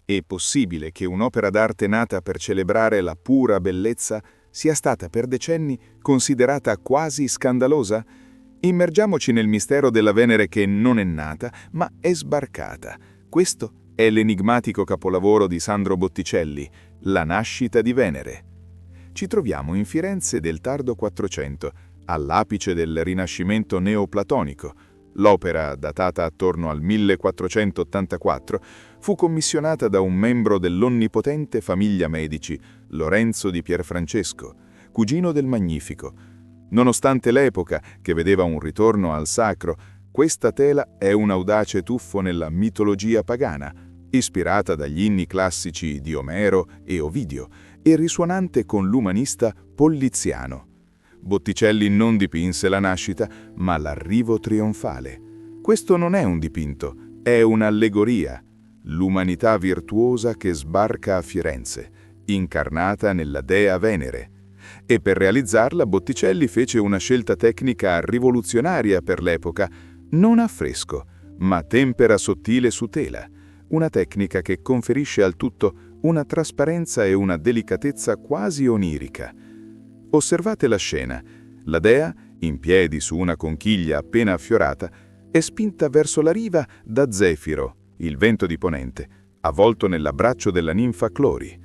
È possibile che un'opera d'arte nata per celebrare la pura bellezza sia stata per decenni considerata quasi scandalosa? Immergiamoci nel mistero della Venere che non è nata, ma è sbarcata. Questo è l'enigmatico capolavoro di Sandro Botticelli, La nascita di Venere. Ci troviamo in Firenze del tardo 400, all'apice del Rinascimento neoplatonico. L'opera, datata attorno al 1484, fu commissionata da un membro dell'onnipotente famiglia Medici, Lorenzo di Pierfrancesco, cugino del Magnifico. Nonostante l'epoca, che vedeva un ritorno al sacro, questa tela è un audace tuffo nella mitologia pagana, ispirata dagli inni classici di Omero e Ovidio e risuonante con l'umanista Polliziano. Botticelli non dipinse la nascita, ma l'arrivo trionfale. Questo non è un dipinto, è un'allegoria, l'umanità virtuosa che sbarca a Firenze, incarnata nella dea Venere. E per realizzarla Botticelli fece una scelta tecnica rivoluzionaria per l'epoca, non a fresco, ma tempera sottile su tela, una tecnica che conferisce al tutto una trasparenza e una delicatezza quasi onirica. Osservate la scena. La dea, in piedi su una conchiglia appena affiorata, è spinta verso la riva da Zefiro, il vento di ponente, avvolto nell'abbraccio della ninfa Clori.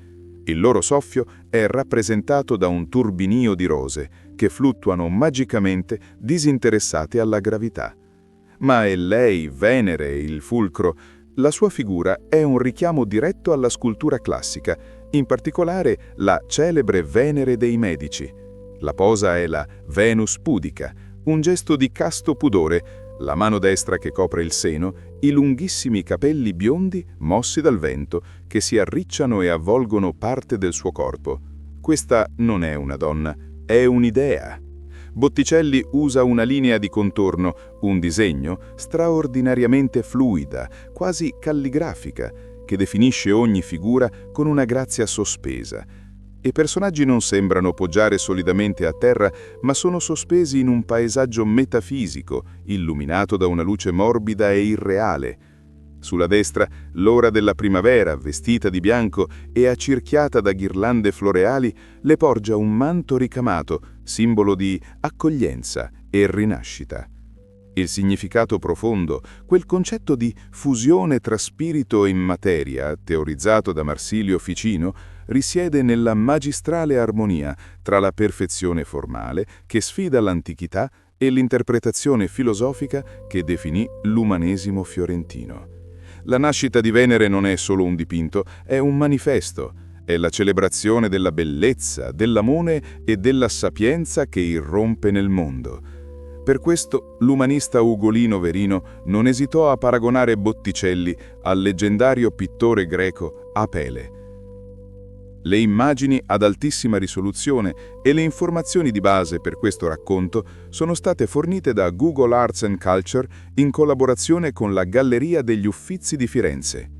Il loro soffio è rappresentato da un turbinio di rose che fluttuano magicamente disinteressate alla gravità. Ma è lei, Venere, il fulcro. La sua figura è un richiamo diretto alla scultura classica, in particolare la celebre Venere dei Medici. La posa è la Venus pudica, un gesto di casto pudore, la mano destra che copre il seno, i lunghissimi capelli biondi mossi dal vento che si arricciano e avvolgono parte del suo corpo. Questa non è una donna, è un'idea. Botticelli usa una linea di contorno, un disegno straordinariamente fluida, quasi calligrafica, che definisce ogni figura con una grazia sospesa. I personaggi non sembrano poggiare solidamente a terra, ma sono sospesi in un paesaggio metafisico, illuminato da una luce morbida e irreale. Sulla destra, l'ora della primavera, vestita di bianco e accerchiata da ghirlande floreali, le porge un manto ricamato, simbolo di accoglienza e rinascita. Il significato profondo, quel concetto di fusione tra spirito e materia, teorizzato da Marsilio Ficino, risiede nella magistrale armonia tra la perfezione formale, che sfida l'antichità, e l'interpretazione filosofica che definì l'umanesimo fiorentino. La nascita di Venere non è solo un dipinto, è un manifesto. È la celebrazione della bellezza, dell'amore e della sapienza che irrompe nel mondo. Per questo l'umanista Ugolino Verino non esitò a paragonare Botticelli al leggendario pittore greco Apele. Le immagini ad altissima risoluzione e le informazioni di base per questo racconto sono state fornite da Google Arts and Culture in collaborazione con la Galleria degli Uffizi di Firenze.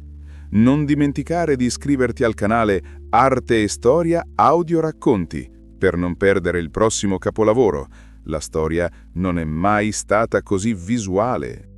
Non dimenticare di iscriverti al canale Arte e Storia Audio Racconti per non perdere il prossimo capolavoro. La storia non è mai stata così visuale.